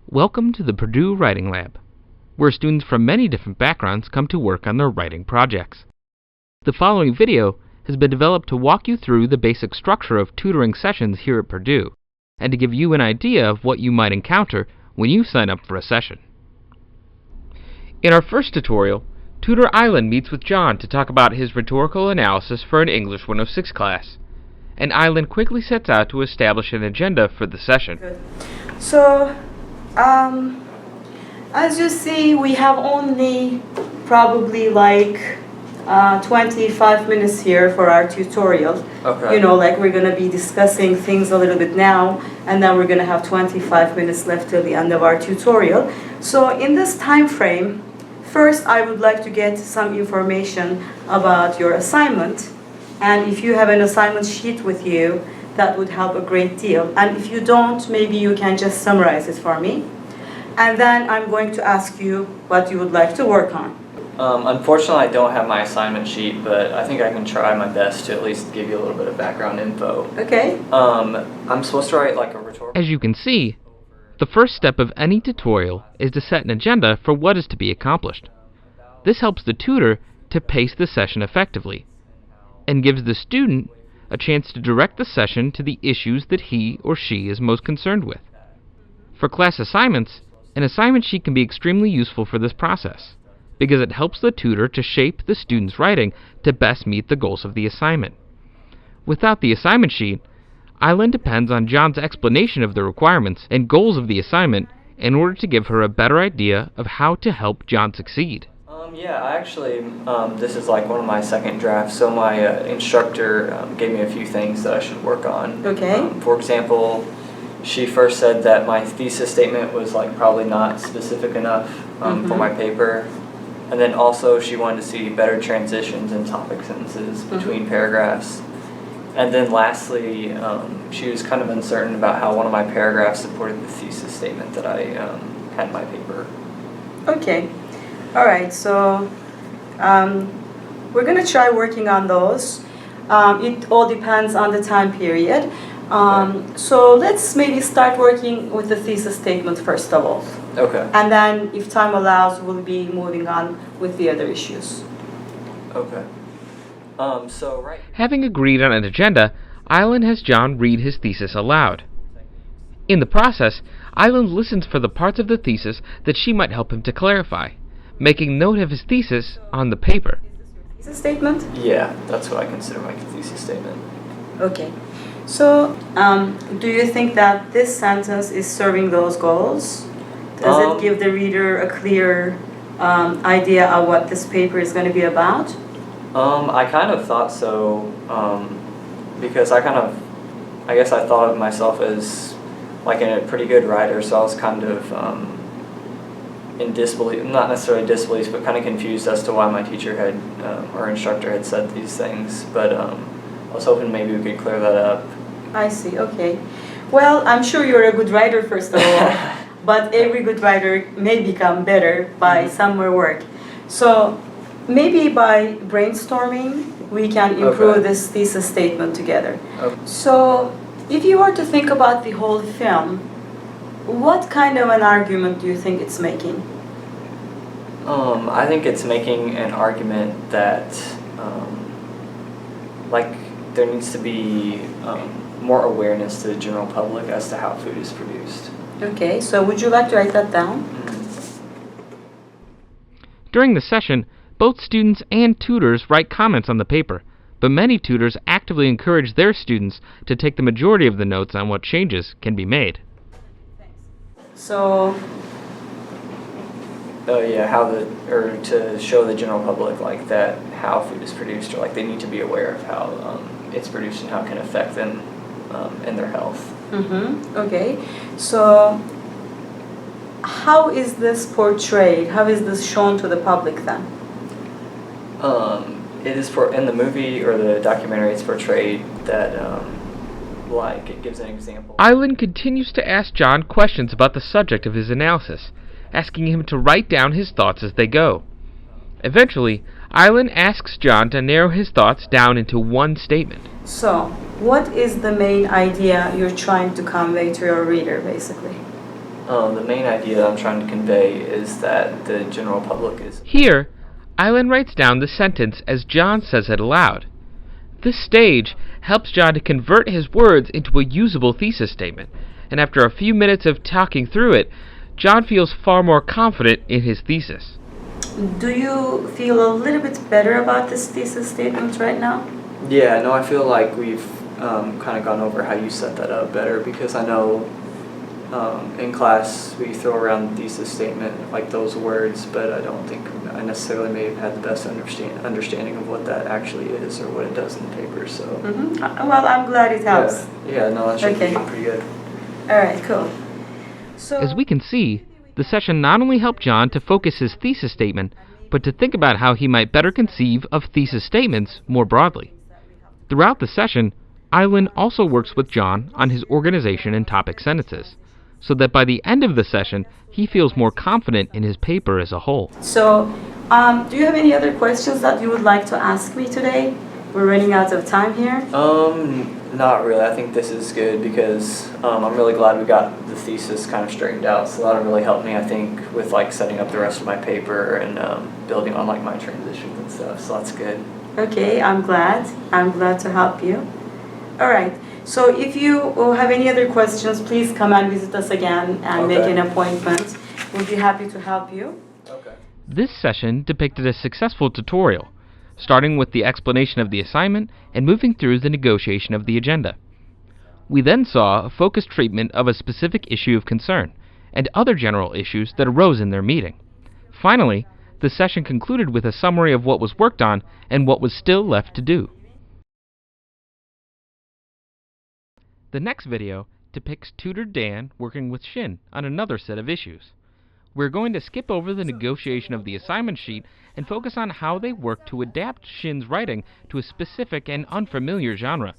Welcome to the Purdue Writing Lab, where students from many different backgrounds come to work on their writing projects. The following video has been developed to walk you through the basic structure of tutoring sessions here at Purdue, and to give you an idea of what you might encounter when you sign up for a session. In our first tutorial, Tutor Island meets with John to talk about his rhetorical analysis for an English 106 class, and Island quickly sets out to establish an agenda for the session. Good. So, as you see, we have only probably like 25 minutes here for our tutorial. Okay. You know, like we're going to be discussing things a little bit now, and then we're going to have 25 minutes left till the end of our tutorial. So in this time frame, first I would like to get some information about your assignment. And if you have an assignment sheet with you, that would help a great deal. And if you don't, maybe you can just summarize it for me. And then I'm going to ask you what you would like to work on. Unfortunately, I don't have my assignment sheet, but I think I can try my best to at least give you a little bit of background info. Okay. I'm supposed to write like a rhetorical... As you can see, the first step of any tutorial is to set an agenda for what is to be accomplished. This helps the tutor to pace the session effectively, and gives the student a chance to direct the session to the issues that he or she is most concerned with. For class assignments, an assignment sheet can be extremely useful for this process, because it helps the tutor to shape the student's writing to best meet the goals of the assignment. Without the assignment sheet, Island depends on John's explanation of the requirements and goals of the assignment in order to give her a better idea of how to help John succeed. Yeah, I actually, this is like one of my second drafts, so my instructor gave me a few things that I should work on. Okay. For example, she first said that my thesis statement was like probably not specific enough for my paper. And then also she wanted to see better transitions in topic sentences between paragraphs. And then lastly, she was kind of uncertain about how one of my paragraphs supported the thesis statement that I had in my paper. Okay. All right. So we're going to try working on those. It all depends on the time period. So let's maybe start working with the thesis statement first of all. Okay. And then, if time allows, we'll be moving on with the other issues. Okay. Right. Having agreed on an agenda, Island has John read his thesis aloud. In the process, Island listens for the parts of the thesis that she might help him to clarify, making note of his thesis on the paper. Thesis statement? Yeah, that's what I consider my thesis statement. Okay. So, do you think that this sentence is serving those goals? Does it give the reader a clear idea of what this paper is going to be about? I kind of thought so, because I guess I thought of myself as like a pretty good writer, so I was kind of in disbelief, not necessarily disbelief, but kind of confused as to why my teacher had, or instructor had said these things, but I was hoping maybe we could clear that up. I see, okay. Well, I'm sure you're a good writer, first of all, but every good writer may become better by summer work. So maybe by brainstorming, we can improve this thesis statement together. Okay. So if you were to think about the whole film, what kind of an argument do you think it's making? I think it's making an argument that like there needs to be more awareness to the general public as to how food is produced. Okay, so would you like to write that down? During the session, both students and tutors write comments on the paper, but many tutors actively encourage their students to take the majority of the notes on what changes can be made. So, to show the general public like that how food is produced, or like they need to be aware of how it's produced and how it can affect them and their health. Okay. So, how is this portrayed? How is this shown to the public then? It is in the movie or the documentary. It's portrayed that like it gives an example. Island continues to ask John questions about the subject of his analysis, asking him to write down his thoughts as they go. Eventually, Island asks John to narrow his thoughts down into one statement. So, what is the main idea you're trying to convey to your reader, basically? The main idea I'm trying to convey is that the general public is... Here, Eileen writes down the sentence as John says it aloud. This stage helps John to convert his words into a usable thesis statement, and after a few minutes of talking through it, John feels far more confident in his thesis. Do you feel a little bit better about this thesis statement right now? Yeah, no, I feel like we've kind of gone over how you set that up better, because I know in class we throw around the thesis statement, like those words, but I don't think I necessarily may have had the best understanding of what that actually is or what it does in the paper. So. Well, I'm glad it helps. Yeah, no, that should be pretty good. All right, cool. So, as we can see, the session not only helped John to focus his thesis statement, but to think about how he might better conceive of thesis statements more broadly. Throughout the session, Eileen also works with John on his organization and topic sentences, so that by the end of the session, he feels more confident in his paper as a whole. So, do you have any other questions that you would like to ask me today? We're running out of time here. Not really. I think this is good because I'm really glad we got the thesis kind of straightened out. So that'll really help me, I think, with like setting up the rest of my paper and building on like my transitions and stuff. So that's good. Okay, I'm glad to help you. All right. So if you have any other questions, please come and visit us again and make an appointment. We'll be happy to help you. Okay. This session depicted a successful tutorial, starting with the explanation of the assignment and moving through the negotiation of the agenda. We then saw a focused treatment of a specific issue of concern and other general issues that arose in their meeting. Finally, the session concluded with a summary of what was worked on and what was still left to do. The next video depicts tutor Dan working with Shin on another set of issues. We're going to skip over the negotiation of the assignment sheet and focus on how they work to adapt Shin's writing to a specific and unfamiliar genre,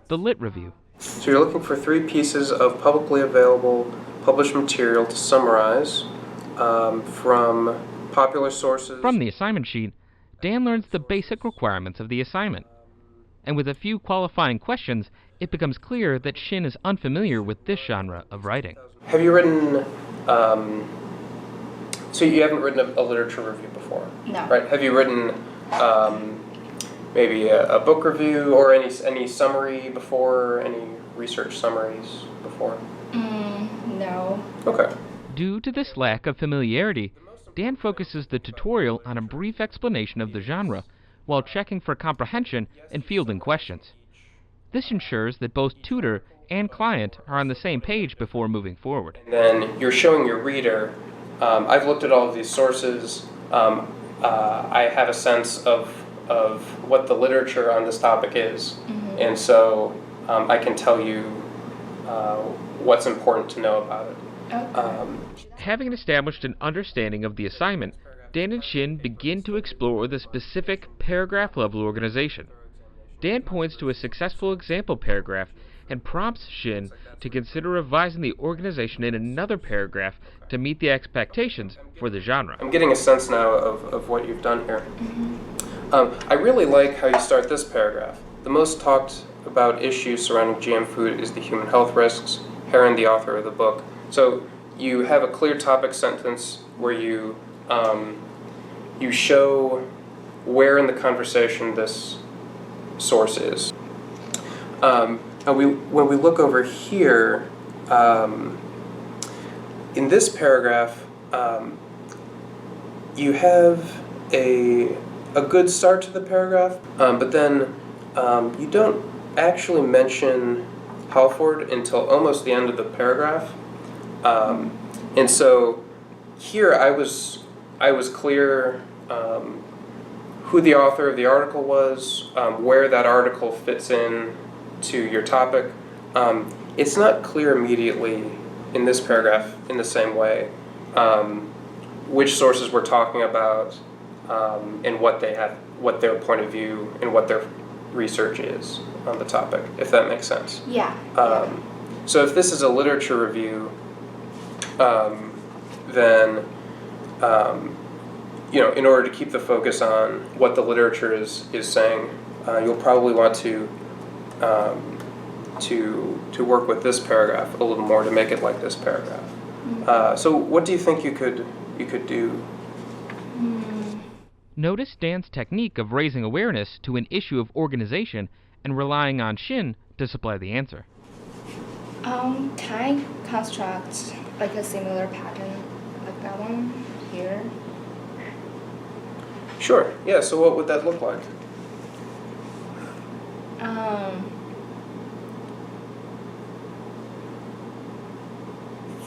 the lit review. So you're looking for 3 pieces of publicly available published material to summarize from popular sources. From the assignment sheet, Dan learns the basic requirements of the assignment. And with a few qualifying questions, it becomes clear that Shin is unfamiliar with this genre of writing. Have you written... So you haven't written a literature review before? No. Right? Have you written maybe a book review or any summary before, any research summaries before? No. Okay. Due to this lack of familiarity, Dan focuses the tutorial on a brief explanation of the genre while checking for comprehension and fielding questions. This ensures that both tutor and client are on the same page before moving forward. And then you're showing your reader, I've looked at all of these sources, I have a sense of what the literature on this topic is, and so I can tell you what's important to know about it. Okay. Having established an understanding of the assignment, Dan and Shin begin to explore the specific paragraph-level organization. Dan points to a successful example paragraph and prompts Shin to consider revising the organization in another paragraph to meet the expectations for the genre. I'm getting a sense now of what you've done here. I really like how you start this paragraph. The most talked about issue surrounding GM food is the human health risks. Heron, the author of the book. So you have a clear topic sentence where you show where in the conversation this source is. When we look over here, in this paragraph, you have a good start to the paragraph, but then you don't actually mention Halford until almost the end of the paragraph. And so here I was clear who the author of the article was, where that article fits in to your topic. It's not clear immediately in this paragraph in the same way which sources we're talking about and what their point of view and what their research is on the topic, if that makes sense. Yeah. So if this is a literature review, then in order to keep the focus on what the literature is saying, you'll probably want to work with this paragraph a little more to make it like this paragraph. So what do you think you could do? Notice Dan's technique of raising awareness to an issue of organization and relying on Shin to supply the answer. Can I construct like a similar pattern like that one here? Sure. Yeah. So what would that look like?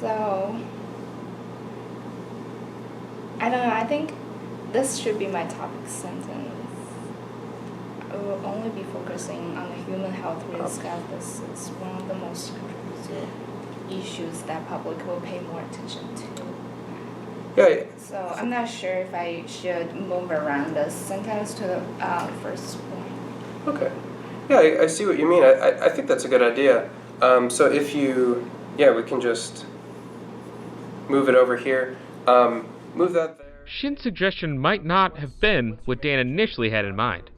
So I don't know. I think this should be my topic sentence. I will only be focusing on the human health risk as this is one of the most controversial issues that public will pay more attention to. Yeah. So I'm not sure if I should move around this sentence to the first point. Okay. Yeah, I see what you mean. I think that's a good idea. So if you, we can just move it over here. Move that there. Shin's suggestion might not have been what Dan initially had in mind,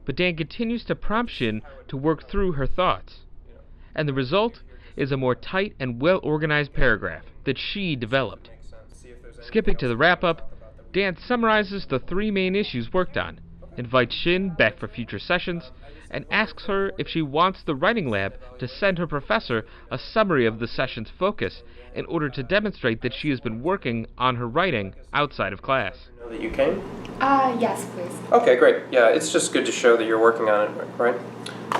but Dan continues to prompt Shin to work through her thoughts, and the result is a more tight and well-organized paragraph that she developed. Skipping to the wrap-up, Dan summarizes the 3 main issues worked on, invites Shin back for future sessions, and asks her if she wants the writing lab to send her professor a summary of the session's focus in order to demonstrate that she has been working on her writing outside of class. Know that you came? Yes, please. Okay, great. Yeah, it's just good to show that you're working on it, right?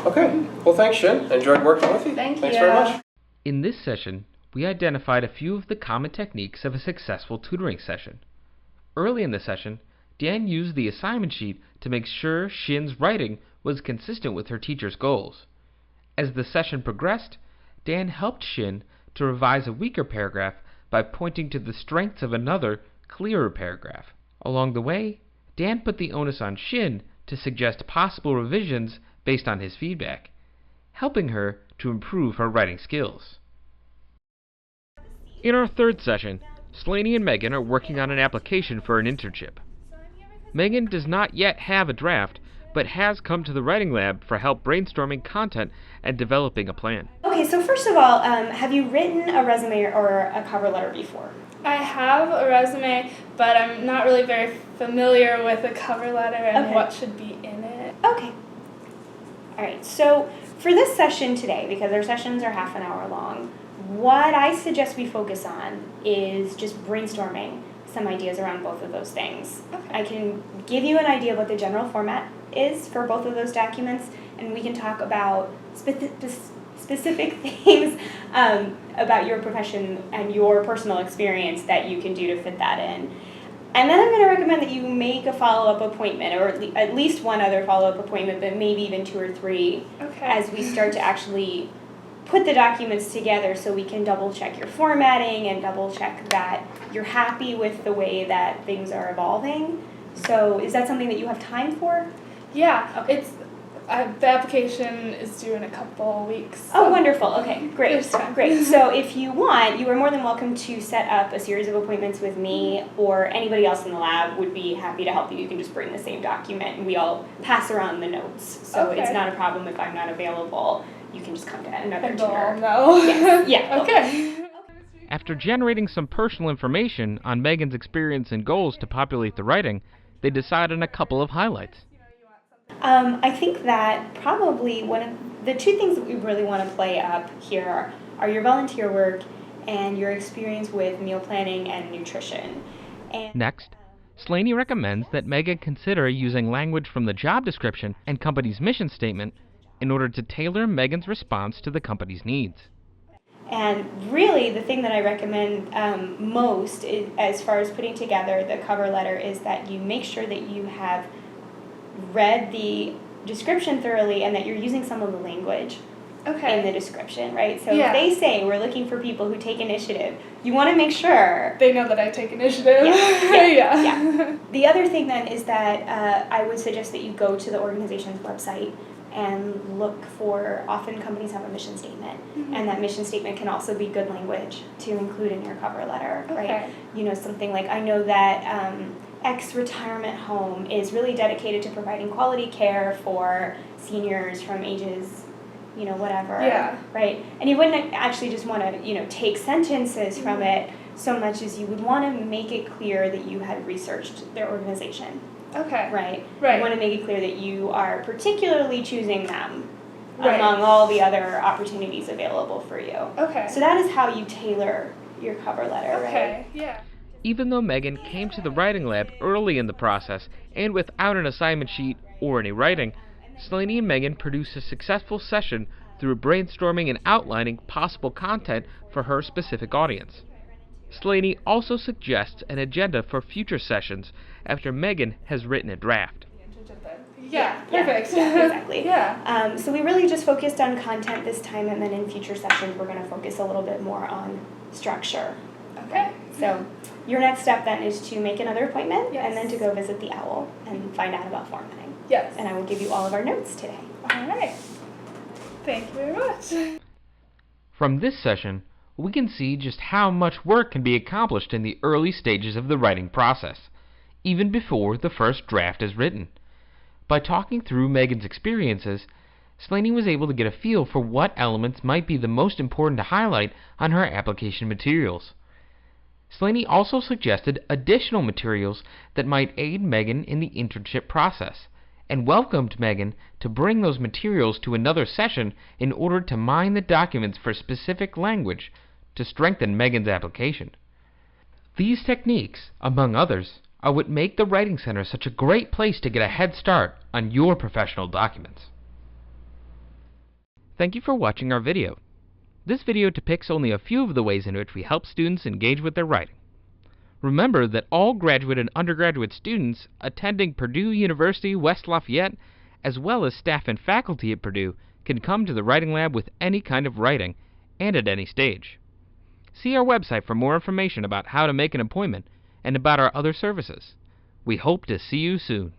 Okay. Well, thanks, Shin. Enjoyed working with you. Thanks very much. In this session, we identified a few of the common techniques of a successful tutoring session. Early in the session, Dan used the assignment sheet to make sure Shin's writing was consistent with her teacher's goals. As the session progressed, Dan helped Shin to revise a weaker paragraph by pointing to the strengths of another, clearer paragraph. Along the way, Dan put the onus on Shin to suggest possible revisions based on his feedback, helping her to improve her writing skills. In our third session, Slaney and Megan are working on an application for an internship. Megan does not yet have a draft, but has come to the writing lab for help brainstorming content and developing a plan. Okay, so first of all, have you written a resume or a cover letter before? I have a resume, but I'm not really very familiar with a cover letter and what should be in it. Okay. All right, so for this session today, because our sessions are half an hour long, what I suggest we focus on is just brainstorming some ideas around both of those things. Okay. I can give you an idea of what the general format is for both of those documents, and we can talk about specific things about your profession and your personal experience that you can do to fit that in. And then I'm going to recommend that you make a follow-up appointment, or at least one other follow-up appointment, but maybe even 2 or 3, as we start to actually put the documents together so we can double-check your formatting and double-check that you're happy with the way that things are evolving. So is that something that you have time for? Yeah, it's the application is due in a couple of weeks. So. Oh, wonderful. Okay, great. There's time. Great. So if you want, you are more than welcome to set up a series of appointments with me, or anybody else in the lab would be happy to help you. You can just bring the same document, and we all pass around the notes. So it's not a problem if I'm not available. You can just come to another tutor. No. Yes. Yeah. Okay. After generating some personal information on Megan's experience and goals to populate the writing, they decide on a couple of highlights. I think that probably one of the 2 things that we really want to play up here are your volunteer work and your experience with meal planning and nutrition. And Next, Slaney recommends that Megan consider using language from the job description and company's mission statement in order to tailor Megan's response to the company's needs. And really, the thing that I recommend most is, as far as putting together the cover letter, is that you make sure that you have read the description thoroughly and that you're using some of the language in the description, right? So if they say we're looking for people who take initiative, you want to make sure they know that I take initiative. Yeah. The other thing then is that I would suggest that you go to the organization's website and look for, often companies have a mission statement, and that mission statement can also be good language to include in your cover letter, right? You know, something like, I know that X retirement home is really dedicated to providing quality care for seniors from ages whatever. Yeah. Right? And you wouldn't actually just want to, take sentences from it so much as you would want to make it clear that you had researched their organization. Okay. Right? Right. You want to make it clear that you are particularly choosing them Right. among all the other opportunities available for you. Okay. So that is how you tailor your cover letter, right? Okay. Yeah. Even though Megan came to the writing lab early in the process and without an assignment sheet or any writing, Slaney and Megan produced a successful session through brainstorming and outlining possible content for her specific audience. Slaney also suggests an agenda for future sessions after Megan has written a draft. Yeah. Perfect. Yeah, exactly. Yeah. So we really just focused on content this time, and then in future sessions we're going to focus a little bit more on structure. Okay. So your next step then is to make another appointment Yes. and then to go visit the OWL and find out about formatting. Yes. And I will give you all of our notes today. All right. Thank you very much. From this session, we can see just how much work can be accomplished in the early stages of the writing process, even before the first draft is written. By talking through Megan's experiences, Slaney was able to get a feel for what elements might be the most important to highlight on her application materials. Slaney also suggested additional materials that might aid Megan in the internship process, and welcomed Megan to bring those materials to another session in order to mine the documents for specific language to strengthen Megan's application. These techniques, among others, are what make the Writing Center such a great place to get a head start on your professional documents. Thank you for watching our video. This video depicts only a few of the ways in which we help students engage with their writing. Remember that all graduate and undergraduate students attending Purdue University West Lafayette, as well as staff and faculty at Purdue, can come to the Writing Lab with any kind of writing and at any stage. See our website for more information about how to make an appointment and about our other services. We hope to see you soon.